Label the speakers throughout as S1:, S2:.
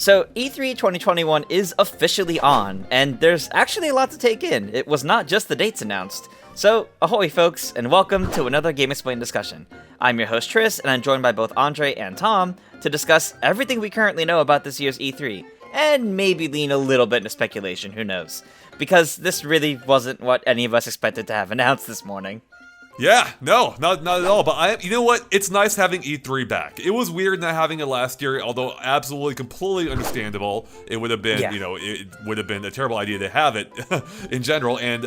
S1: So E3 2021 is officially on, and there's actually a lot to take in. It was not just the dates announced. So, ahoy folks, and welcome to another GameXplain discussion. I'm your host Tris, and I'm joined by both Andre and Tom to discuss everything we currently know about this year's E3, and maybe lean a little bit into speculation, who knows. Because this really wasn't what any of us expected to have announced this morning.
S2: Yeah, no, not at all. But you know what? It's nice having E3 back. It was weird not having it last year, although absolutely, completely understandable. It would have been, it would have been a terrible idea to have it in general. And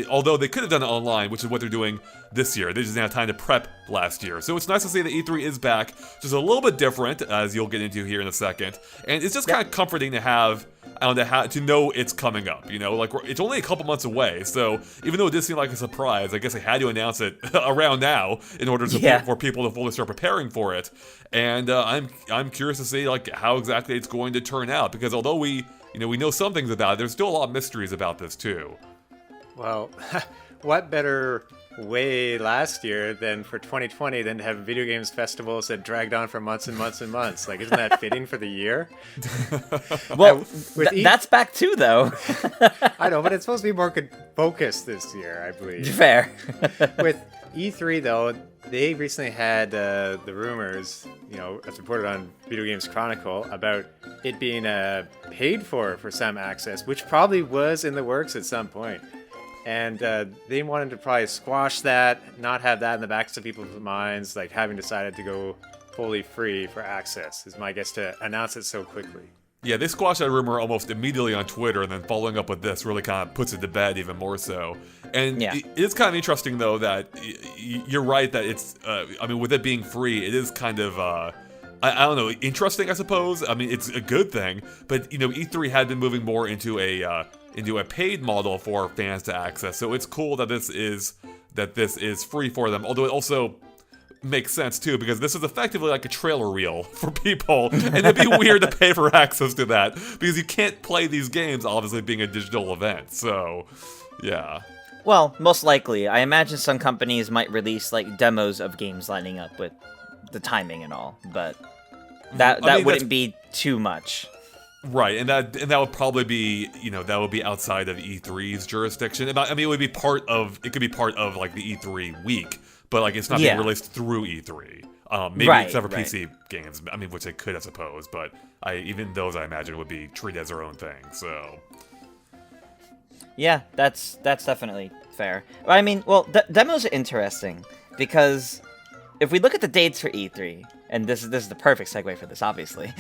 S2: although they could have done it online, which is what they're doing this year, they just didn't have time to prep last year. So it's nice to see that E3 is back, just a little bit different, as you'll get into here in a second. And it's just kind of comforting to have. To know it's coming up, it's only a couple months away, so even though it did seem like a surprise, I guess they had to announce it around now in order for people to fully start preparing for it. And I'm curious to see how exactly it's going to turn out, because although we know some things about it, there's still a lot of mysteries about this too.
S3: Well, what better way last year than for 2020 than to have video games festivals that dragged on for months and months and months? Isn't that fitting for the year?
S1: Well, that's back too, though.
S3: I know, but it's supposed to be more focused this year, I believe.
S1: Fair.
S3: With E3, though, they recently had the rumors, as reported on Video Games Chronicle, about it being paid for some access, which probably was in the works at some point. And they wanted to probably squash that, not have that in the backs of people's minds, having decided to go fully free for access, is my guess, to announce it so quickly.
S2: Yeah, they squashed that rumor almost immediately on Twitter, and then following up with this really kind of puts it to bed even more so. And it's kind of interesting, though, that you're right that it's, with it being free, it is kind of, I don't know, interesting, I suppose. It's a good thing, but, E3 had been moving more into a paid model for fans to access. So it's cool that this is free for them. Although it also makes sense too, because this is effectively like a trailer reel for people, and it'd be weird to pay for access to that because you can't play these games, obviously being a digital event. So, yeah.
S1: Well, most likely, I imagine some companies might release demos of games lining up with the timing and all, but that wouldn't be too much.
S2: Right, and that would probably be, that would be outside of E3's jurisdiction. It would be part of the E3 week, but it's not being released through E3. Maybe except for PC games, which they could, I suppose, but even those, I imagine, would be treated as their own thing. So,
S1: yeah, that's definitely fair. Demos are interesting because if we look at the dates for E3, and this is the perfect segue for this, obviously,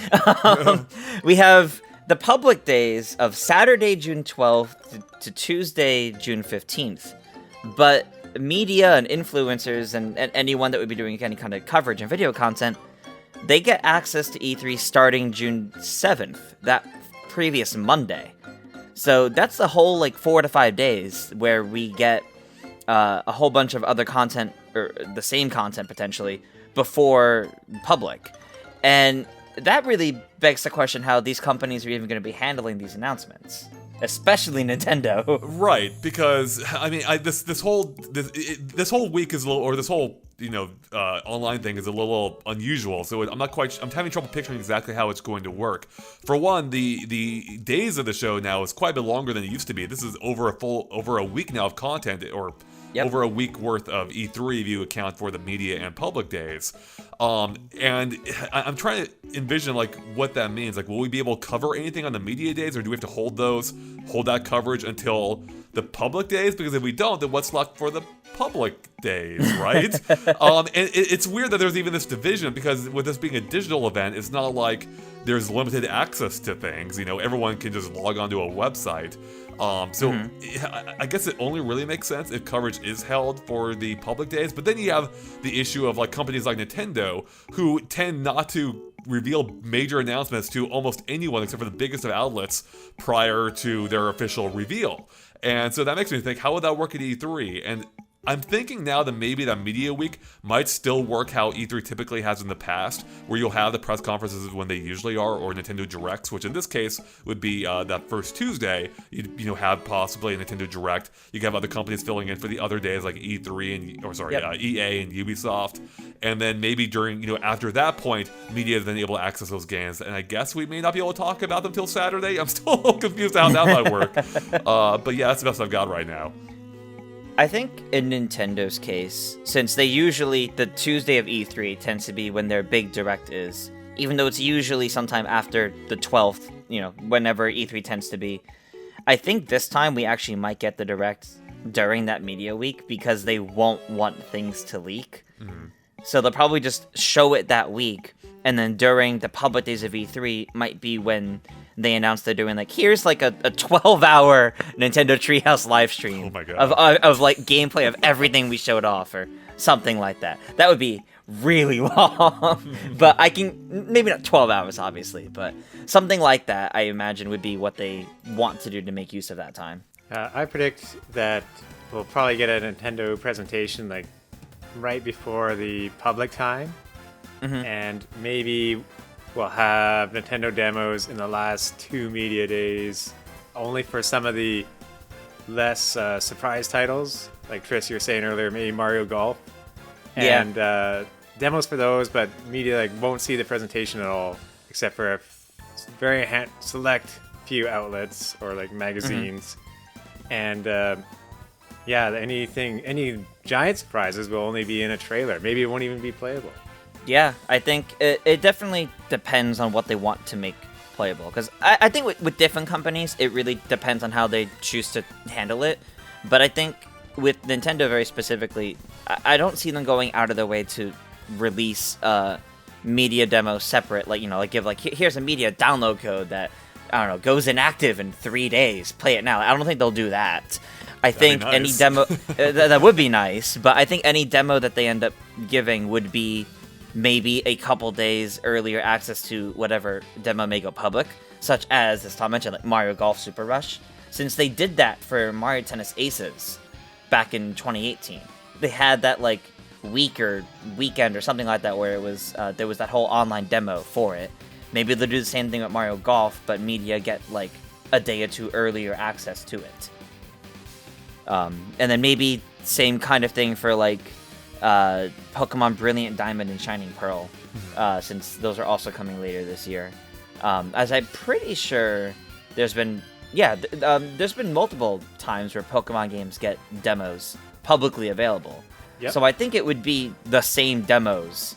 S1: we have the public days of Saturday, June 12th to Tuesday, June 15th. But media and influencers and anyone that would be doing any kind of coverage and video content, they get access to E3 starting June 7th, that previous Monday. So that's the whole 4 to 5 days where we get a whole bunch of other content, or the same content potentially, before public. And that really begs the question how these companies are even going to be handling these announcements, especially Nintendo.
S2: Right, because this whole week is a little, or this whole online thing is a little unusual. So I'm having trouble picturing exactly how it's going to work. For one, the days of the show now is quite a bit longer than it used to be. This is over a week now of content, or over a week worth of E3 if you account for the media and public days. And I'm trying to envision what that means. Will we be able to cover anything on the media days, or do we have to hold that coverage until the public days? Because if we don't, then what's left for the public days, right? And it's weird that there's even this division, because with this being a digital event, it's not like there's limited access to things. Everyone can just log onto a website. I guess it only really makes sense if coverage is held for the public days. But then you have the issue of companies like Nintendo, who tend not to reveal major announcements to almost anyone except for the biggest of outlets prior to their official reveal. And so that makes me think, how would that work at E3? And I'm thinking now that maybe that media week might still work how E3 typically has in the past, where you'll have the press conferences when they usually are, or Nintendo Directs, which in this case would be that first Tuesday. You'd have possibly a Nintendo Direct. You can have other companies filling in for the other days like E3 and EA and Ubisoft, and then maybe during after that point, media is then able to access those games. And I guess we may not be able to talk about them till Saturday. I'm still a little confused how that might work, but yeah, that's the best I've got right now.
S1: I think in Nintendo's case, since the Tuesday of E3 tends to be when their big direct is, even though it's usually sometime after the 12th, whenever E3 tends to be, I think this time we actually might get the direct during that media week because they won't want things to leak. Mm-hmm. So they'll probably just show it that week, and then during the public days of E3 might be when they announced they're doing here's a 12-hour Nintendo Treehouse live stream of gameplay of everything we showed off or something like that. That would be really long, but maybe not 12 hours obviously, but something like that I imagine would be what they want to do to make use of that time.
S3: I predict that we'll probably get a Nintendo presentation right before the public time, and maybe we'll have Nintendo demos in the last 2 media days, only for some of the less surprise titles. Like Tris, you were saying earlier, maybe Mario Golf. And demos for those, but media won't see the presentation at all, except for a very select few outlets or magazines. And any giant surprises will only be in a trailer. Maybe it won't even be playable.
S1: Yeah, I think it definitely depends on what they want to make playable. Because I think with different companies, it really depends on how they choose to handle it. But I think with Nintendo very specifically, I don't see them going out of their way to release media demos separate. Give here's a media download code that, I don't know, goes inactive in 3 days. Play it now. I don't think they'll do that. I think any demo that would be nice, but I think any demo that they end up giving would be maybe a couple days earlier access to whatever demo may go public, such as Tom mentioned, Mario Golf Super Rush, since they did that for Mario Tennis Aces back in 2018. They had that week or weekend or something like that where it was there was that whole online demo for it. Maybe they'll do the same thing with Mario Golf, but media get a day or two earlier access to it. And then maybe same kind of thing for Pokemon Brilliant Diamond and Shining Pearl, since those are also coming later this year. As I'm pretty sure there's been multiple times where Pokemon games get demos publicly available. Yep. So I think it would be the same demos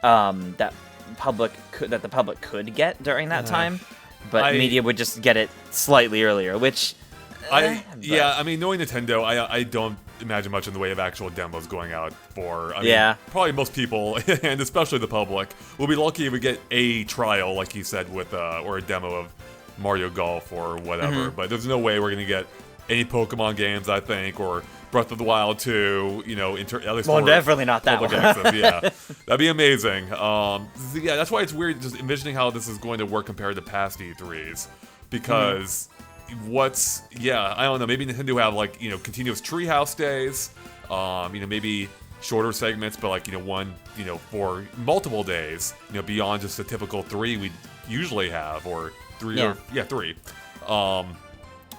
S1: that the public could get during that time, but media would just get it slightly earlier, which...
S2: knowing Nintendo, I don't imagine much in the way of actual demos going out for. Probably most people, and especially the public, will be lucky if we get a trial, like you said, with or a demo of Mario Golf or whatever. But there's no way we're gonna get any Pokemon games, I think, or Breath of the Wild 2. At least
S1: definitely not that one.
S2: Access, yeah, that'd be amazing. That's why it's weird just envisioning how this is going to work compared to past E3s, because. I don't know, maybe Nintendo will have continuous Treehouse days, maybe shorter segments, but one for multiple days, beyond just the typical 3 we usually have, or 3 3. I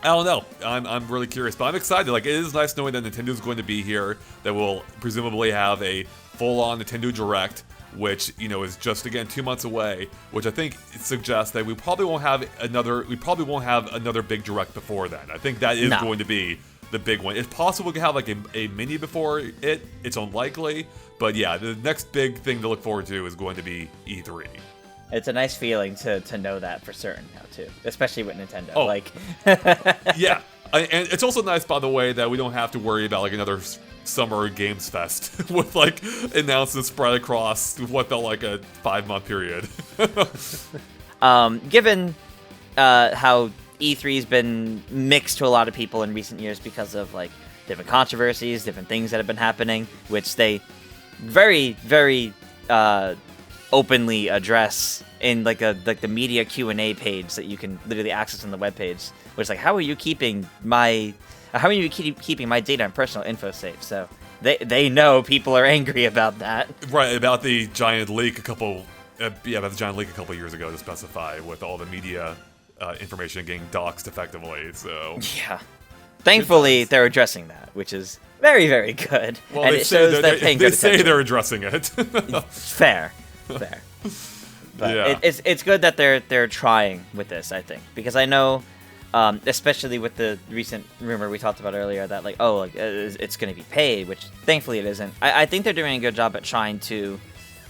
S2: don't know. I'm really curious, but I'm excited. It is nice knowing that Nintendo's going to be here, that we'll presumably have a full-on Nintendo Direct, which is just again 2 months away, which I think suggests that we probably won't have another big direct before then. I think that is going to be the big one. It's possible we can have a mini before it. It's unlikely, but yeah, the next big thing to look forward to is going to be E3.
S1: It's a nice feeling to know that for certain now too, especially with Nintendo.
S2: Yeah, and it's also nice, by the way, that we don't have to worry about another Summer Games Fest with announcements spread across what felt like a 5-month period.
S1: Given how E3's been mixed to a lot of people in recent years because of different controversies, different things that have been happening, which they very, very openly address in the media Q&A page that you can literally access on the webpage, which how are you keeping my How are you keeping my data and personal info safe? So they know people are angry about that.
S2: Right, about the giant leak a couple years ago to specify with all the media information getting doxed effectively. So
S1: yeah, thankfully they're addressing that, which is very, very good.
S2: Well,
S1: and
S2: they
S1: it shows that
S2: they say they're addressing it.
S1: Fair. But
S2: yeah.
S1: it's good that they're trying with this, I think, because I know, especially with the recent rumor we talked about earlier that it's going to be paid, which thankfully it isn't. I think they're doing a good job at trying to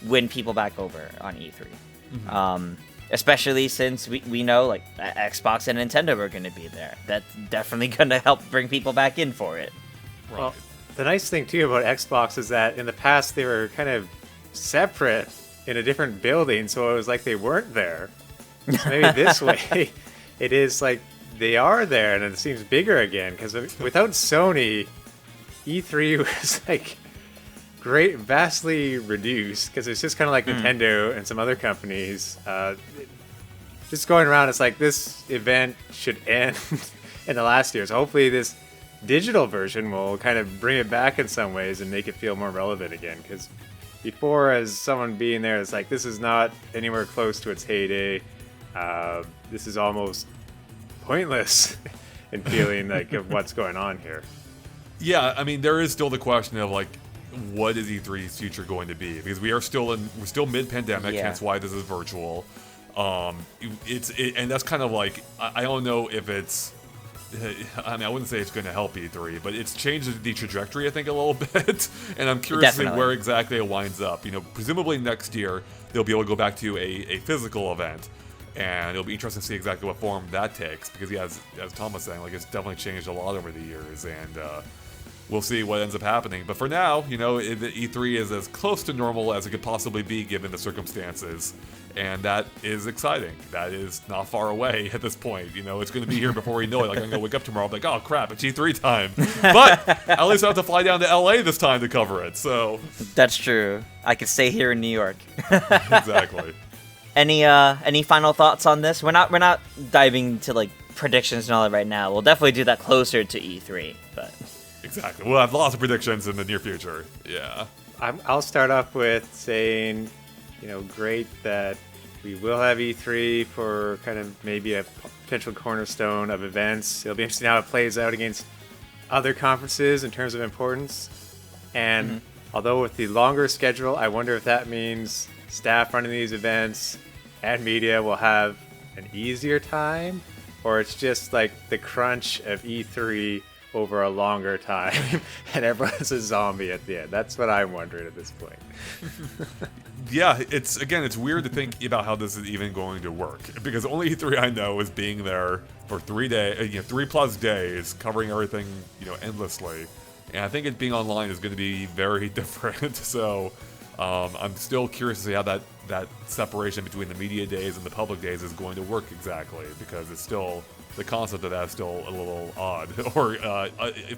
S1: win people back over on E3, especially since we know like Xbox and Nintendo are going to be there. That's definitely going to help bring people back in for it.
S2: Right.
S3: Well, the nice thing too about Xbox is that in the past they were kind of separate in a different building, so it was like they weren't there. So maybe this way, it is like they are there, and it seems bigger again. Because without Sony, E3 was like vastly reduced. Because it's just kind of like Nintendo and some other companies. Just going around, it's like this event should end in the last year. So hopefully this digital version will kind of bring it back in some ways and make it feel more relevant again. Because before, as someone being there, it's like this is not anywhere close to its heyday. This is almost pointless in feeling like of what's going on here.
S2: Yeah, I mean, there is still the question of like, what is E3's future going to be? Because we're still mid-pandemic, hence why this is virtual. And that's kind of like I don't know if it's. I mean, I wouldn't say it's going to help E3, but it's changed the trajectory, I think, a little bit. And I'm curious to see where exactly it winds up. You know, presumably next year they'll be able to go back to a physical event, and it'll be interesting to see exactly what form that takes. Because yeah, as Tom was saying, like it's definitely changed a lot over the years, and we'll see what ends up happening. But for now, you know, the E3 is as close to normal as it could possibly be given the circumstances. And that is exciting. That is not far away at this point. You know, it's going to be here before we know it. Like, I'm going to wake up tomorrow, I'm like, oh crap, it's E3 time. But at least I have to fly down to LA this time to cover it. So
S1: that's true. I could stay here in New York.
S2: Exactly.
S1: Any final thoughts on this? We're not diving to like predictions and all that right now. We'll definitely do that closer to E3. But
S2: exactly, we'll have lots of predictions in the near future. Yeah.
S3: I'll start off with saying, you know, great that we will have E3 for kind of maybe a potential cornerstone of events. It'll be interesting how it plays out against other conferences in terms of importance. And although with the longer schedule, I wonder if that means staff running these events and media will have an easier time, or it's just like the crunch of E3 over a longer time and everyone's a zombie at the end. That's what I'm wondering at this point.
S2: Yeah, it's weird to think about how this is even going to work, because the only E3 I know is being there for 3 days, 3+ days, covering everything, endlessly. And I think it being online is going to be very different. So I'm still curious to see how that separation between the media days and the public days is going to work exactly, because it's still, the concept of that is still a little odd, or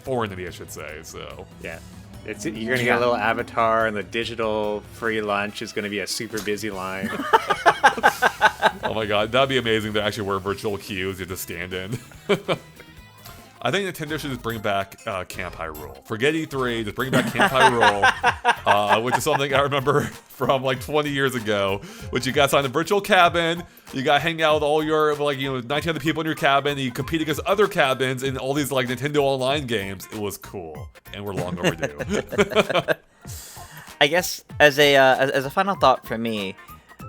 S2: foreign to me, I should say. So
S3: yeah. You're going to get a little avatar, and the digital free lunch is going to be a super busy line.
S2: Oh my god, that'd be amazing to actually wear virtual queues you have to stand in. I think Nintendo should just bring back Camp Hyrule. Forget E3, just bring back Camp Hyrule, which is something I remember from like 20 years ago, which you got to sign a virtual cabin, you got to hang out with all your 19 other people in your cabin, and you compete against other cabins in all these like Nintendo Online games. It was cool, and we're long overdue.
S1: I guess as a final thought for me,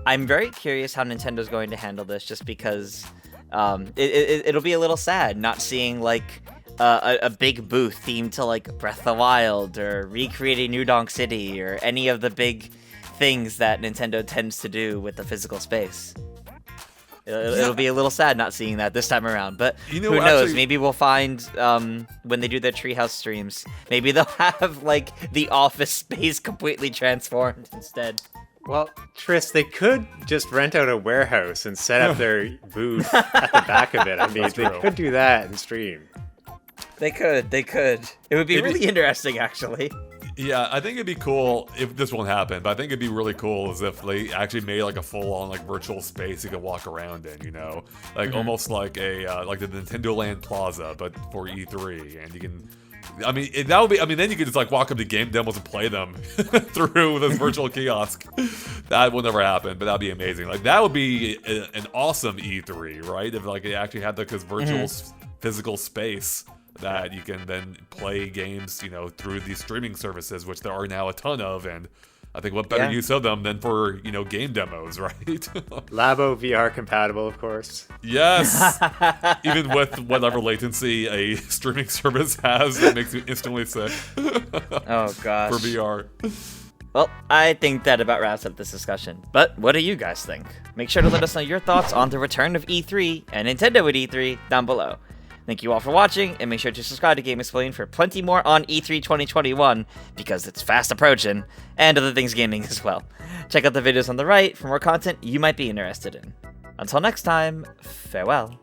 S1: I'm very curious how Nintendo's going to handle this, just because it'll be a little sad not seeing like a big booth themed to like Breath of the Wild or recreating New Donk City or any of the big things that Nintendo tends to do with the physical space. It'll be a little sad not seeing that this time around, but who knows?
S2: Actually,
S1: maybe we'll find when they do their Treehouse streams, maybe they'll have like the office space completely transformed instead.
S3: Well, Tris, they could just rent out a warehouse and set up their booth at the back of it. I mean, they could do that and stream.
S1: They could. It would be really interesting, actually.
S2: Yeah, I think it'd be cool if this won't happen, but I think it'd be really cool as if they actually made like a full-on like virtual space you could walk around in, you know, like almost like a like the Nintendo Land Plaza, but for E3, and you can. I mean, that would be. I mean, then you could just like walk up to game demos and play them through this virtual kiosk. That will never happen, but that'd be amazing. Like that would be an awesome E3, right? If like it actually had like this virtual physical space that you can then play games, you know, through these streaming services, which there are now a ton of, and I think what better use of them than for, you know, game demos, right?
S3: Labo VR compatible, of course.
S2: Yes! Even with whatever latency a streaming service has, it makes me instantly sick.
S1: Oh, gosh.
S2: For VR.
S1: Well, I think that about wraps up this discussion. But what do you guys think? Make sure to let us know your thoughts on the return of E3 and Nintendo at E3 down below. Thank you all for watching, and make sure to subscribe to GameXplain for plenty more on E3 2021, because it's fast approaching, and other things gaming as well. Check out the videos on the right for more content you might be interested in. Until next time, farewell.